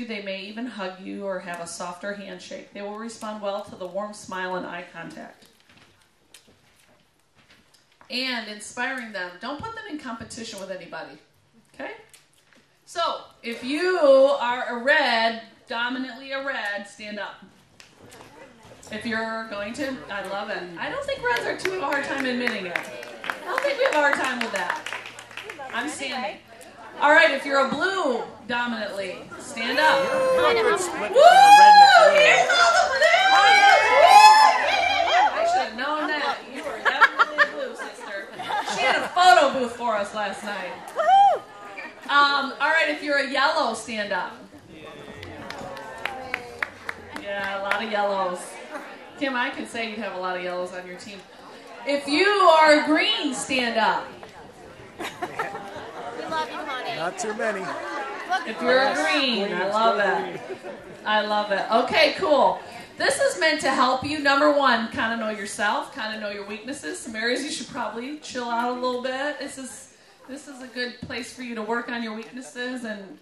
They may even hug you or have a softer handshake. They will respond well to the warm smile and eye contact. And inspiring them. Don't put them in competition with anybody. Okay? So, if you are a red, dominantly a red, stand up. If you're going to, I love it. I don't think reds are too have a hard time admitting it. I don't think we have a hard time with that. I'm standing. All right, if you're a blue, dominantly, stand up. Woo! Here's all the blues! I should have known that. You were definitely a blue, sister. She had a photo booth for us last night. All right, if you're a yellow, stand up. Yeah, a lot of yellows. Kim, I could say you'd have a lot of yellows on your team. If you are green, stand up. We love you, honey. Not too many. If you're a green, I love it. I love it. Okay, cool. This is meant to help you, number one, kind of know yourself, kind of know your weaknesses. Some areas you should probably chill out a little bit. This is a good place for you to work on your weaknesses and,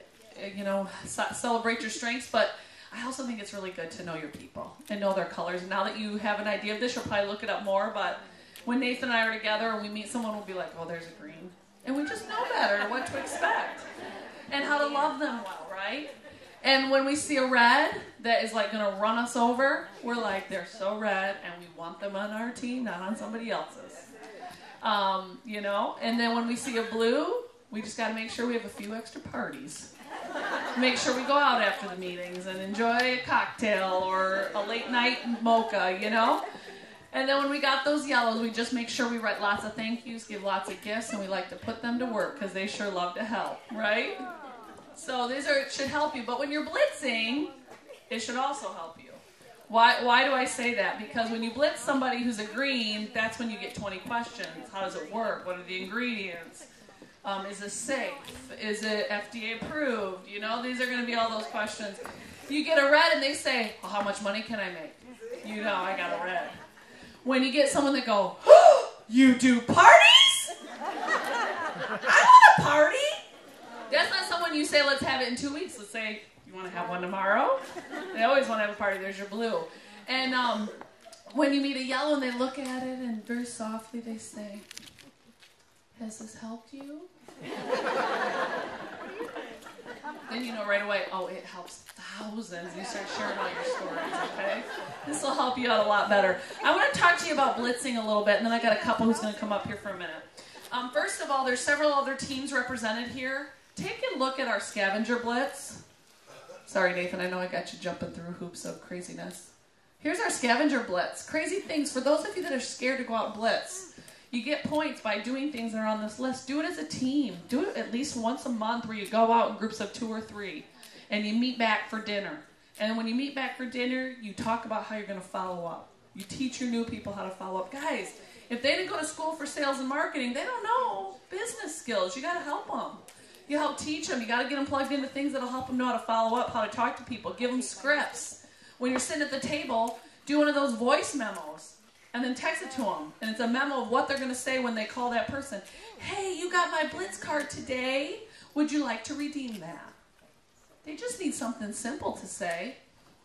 celebrate your strengths. But I also think it's really good to know your people and know their colors. Now that you have an idea of this, you'll probably look it up more. But when Nathan and I are together and we meet someone, we'll be like, oh, there's a green. And we just know better what to expect and how to love them well, right? And when we see a red that is like going to run us over, we're like, they're so red and we want them on our team, not on somebody else's. And then when we see a blue, we just got to make sure we have a few extra parties. Make sure we go out after the meetings and enjoy a cocktail or a late night mocha, And then when we got those yellows, we just make sure we write lots of thank yous, give lots of gifts, and we like to put them to work because they sure love to help, right? So should help you. But when you're blitzing, it should also help you. Why do I say that? Because when you blitz somebody who's a green, that's when you get 20 questions. How does it work? What are the ingredients? Is it safe? Is it FDA approved? These are going to be all those questions. You get a red and they say, well, how much money can I make? I got a red. When you get someone that go, oh, you do parties? I want a party. That's not someone you say, let's have it in 2 weeks. Let's say, you want to have one tomorrow? They always want to have a party. There's your blue. And when you meet a yellow and they look at it and very softly they say, has this helped you? Then you know right away, oh, it helps thousands. You start sharing all your stories, okay? This will help you out a lot better. I want to talk to you about blitzing a little bit, and then I got a couple who's going to come up here for a minute. First of all, there's several other teams represented here. Take a look at our scavenger blitz. Sorry, Nathan, I know I got you jumping through hoops of craziness. Here's our scavenger blitz. Crazy things. For those of you that are scared to go out and blitz, you get points by doing things that are on this list. Do it as a team. Do it at least once a month where you go out in groups of 2 or 3 and you meet back for dinner. And when you meet back for dinner, you talk about how you're going to follow up. You teach your new people how to follow up. Guys, if they didn't go to school for sales and marketing, they don't know business skills. You got to help them. You help teach them. You got to get them plugged into things that will help them know how to follow up, how to talk to people. Give them scripts. When you're sitting at the table, do one of those voice memos. And then text it to them. And it's a memo of what they're going to say when they call that person. Hey, you got my Blitz card today. Would you like to redeem that? They just need something simple to say.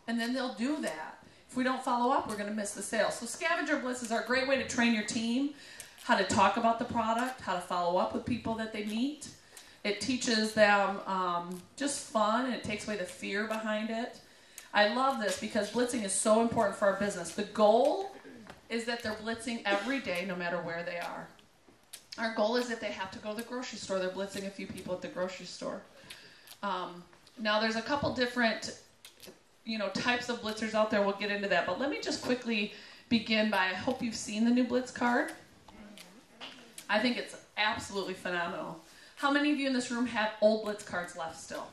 And then they'll do that. If we don't follow up, we're going to miss the sale. So scavenger blitzes are a great way to train your team how to talk about the product, how to follow up with people that they meet. It teaches them just fun, and it takes away the fear behind it. I love this because blitzing is so important for our business. The goal is that they're blitzing every day, no matter where they are. Our goal is that they have to go to the grocery store. They're blitzing a few people at the grocery store. Now, there's a couple different, types of blitzers out there. We'll get into that. But let me just quickly begin by, I hope you've seen the new Blitz card. I think it's absolutely phenomenal. How many of you in this room have old Blitz cards left still?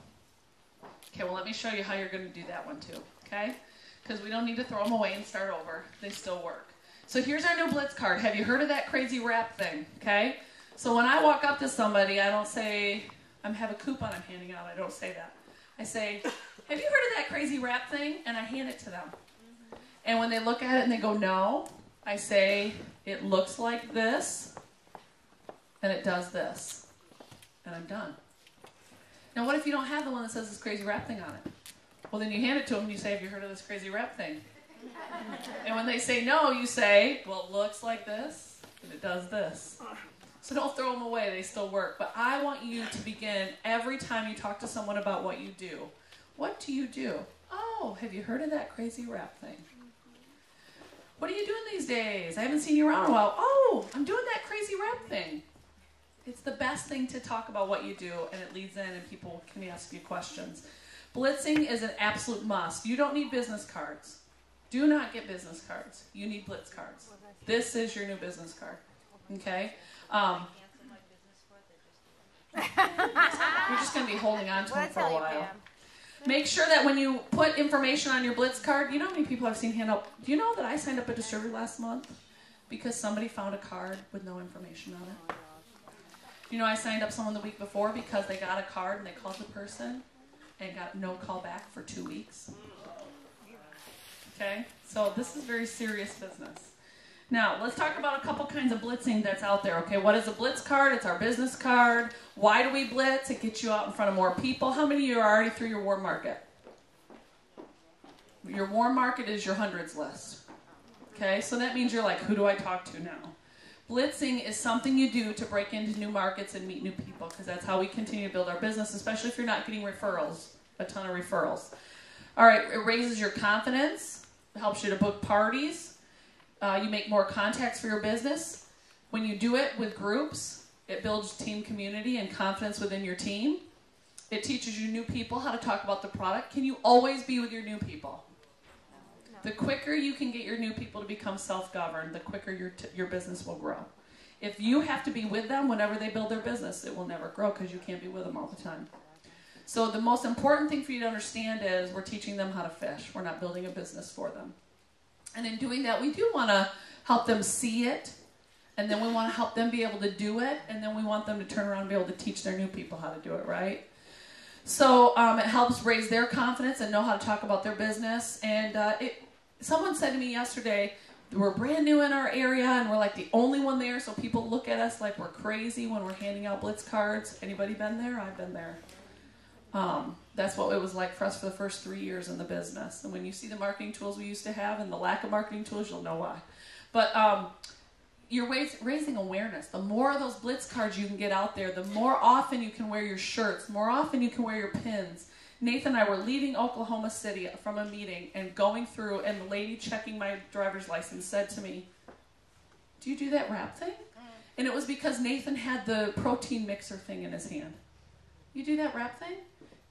Okay, well, let me show you how you're going to do that one too, okay? Because we don't need to throw them away and start over. They still work. So here's our new Blitz card. Have you heard of that crazy wrap thing, okay? So when I walk up to somebody, I don't say, I have a coupon I'm handing out. I don't say that. I say, have you heard of that crazy wrap thing? And I hand it to them. And when they look at it and they go, no, I say, it looks like this, and it does this. And I'm done. Now, what if you don't have the one that says this crazy wrap thing on it? Well, then you hand it to them and you say, have you heard of this crazy rep thing? And when they say no, you say, well, it looks like this, and it does this. So don't throw them away. They still work. But I want you to begin every time you talk to someone about what you do. What do you do? Oh, have you heard of that crazy rep thing? What are you doing these days? I haven't seen you around in a while. Oh, I'm doing that crazy rep thing. It's the best thing to talk about what you do, and it leads in and people can ask you questions. Blitzing is an absolute must. You don't need business cards. Do not get business cards. You need Blitz cards. This is your new business card. Okay? You're just going to be holding on to them for a while. Make sure that when you put information on your Blitz card, you know how many people I've seen hand out? Do you know that I signed up a distributor last month because somebody found a card with no information on it? You know, I signed up someone the week before because they got a card and they called the person and got no call back for 2 weeks. Okay? So this is very serious business. Now, let's talk about a couple kinds of blitzing that's out there. Okay, what is a Blitz card? It's our business card. Why do we blitz? It gets you out in front of more people. How many of you are already through your warm market? Your warm market is your hundreds list. Okay, so that means you're like, who do I talk to now? Blitzing is something you do to break into new markets and meet new people, because that's how we continue to build our business, especially if you're not getting referrals, a ton of referrals. All right, it raises your confidence. It helps you to book parties. You make more contacts for your business. When you do it with groups, it builds team community and confidence within your team. It teaches you new people how to talk about the product. Can you always be with your new people? The quicker you can get your new people to become self-governed, the quicker your business will grow. If you have to be with them whenever they build their business, it will never grow because you can't be with them all the time. So the most important thing for you to understand is we're teaching them how to fish. We're not building a business for them. And in doing that, we do want to help them see it, and then we want to help them be able to do it, and then we want them to turn around and be able to teach their new people how to do it, right? So it helps raise their confidence and know how to talk about their business. And someone said to me yesterday, we're brand new in our area, and we're like the only one there, so people look at us like we're crazy when we're handing out Blitz cards. Anybody been there? I've been there. That's what it was like for us for the first 3 years in the business. And when you see the marketing tools we used to have and the lack of marketing tools, you'll know why. But you're raising awareness. The more of those Blitz cards you can get out there, the more often you can wear your shirts, more often you can wear your pins. Nathan and I were leaving Oklahoma City from a meeting and going through, and the lady checking my driver's license said to me, do you do that wrap thing? And it was because Nathan had the protein mixer thing in his hand. You do that wrap thing?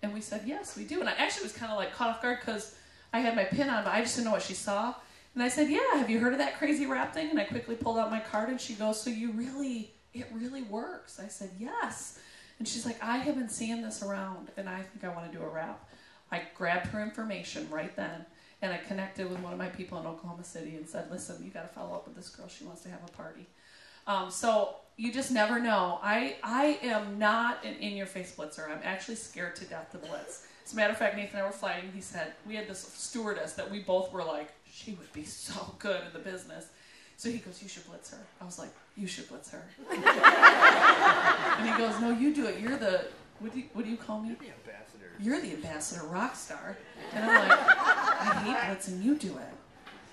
And we said, yes, we do. And I actually was kind of like caught off guard because I had my pin on, but I just didn't know what she saw. And I said, yeah, have you heard of that crazy wrap thing? And I quickly pulled out my card, and she goes, so it really works. I said, yes. And she's like, I have been seeing this around, and I think I want to do a wrap. I grabbed her information right then, and I connected with one of my people in Oklahoma City and said, listen, you got to follow up with this girl. She wants to have a party. So you just never know. I am not an in-your-face blitzer. I'm actually scared to death to blitz. As a matter of fact, Nathan and I were flying. He said, we had this stewardess that we both were like, she would be so good in the business. So he goes, you should blitz her. I was like, you should blitz her. And he goes, no, you do it. You're the, what do you call me? You're the ambassador rock star. And I'm like, I hate blitzing. You do it.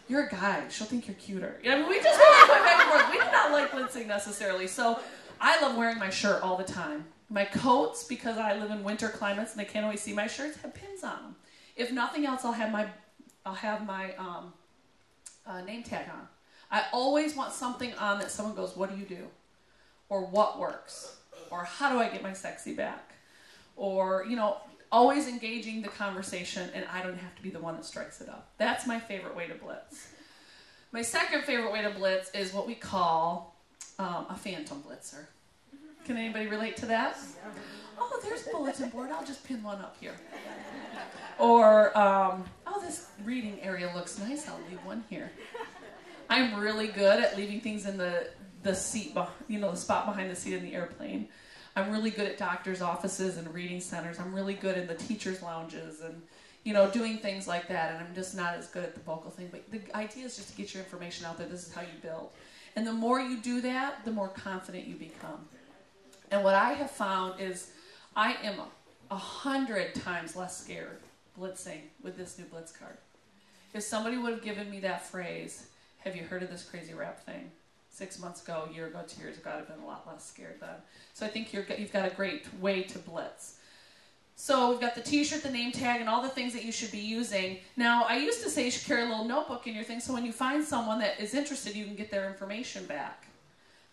You're a guy. She'll think you're cuter. I mean, we just really went back and forth. We did not like blitzing necessarily. So I love wearing my shirt all the time. My coats, because I live in winter climates and they can't always see my shirts, have pins on them. If nothing else, I'll have my name tag on. I always want something on that someone goes, what do you do? Or what works? Or how do I get my sexy back? Or, always engaging the conversation, and I don't have to be the one that strikes it up. That's my favorite way to blitz. My second favorite way to blitz is what we call a phantom blitzer. Can anybody relate to that? Oh, there's a bulletin board. I'll just pin one up here. Or, this reading area looks nice. I'll leave one here. I'm really good at leaving things in the seat, the spot behind the seat in the airplane. I'm really good at doctors' offices and reading centers. I'm really good in the teachers' lounges and, doing things like that. And I'm just not as good at the vocal thing. But the idea is just to get your information out there. This is how you build. And the more you do that, the more confident you become. And what I have found is I am 100 times less scared blitzing with this new Blitz card. If somebody would have given me that phrase, have you heard of this crazy rap thing? 6 months ago, a year ago, 2 years ago, I'd have been a lot less scared then. So I think you've got a great way to blitz. So we've got the t-shirt, the name tag, and all the things that you should be using. Now, I used to say you should carry a little notebook in your thing so when you find someone that is interested, you can get their information back.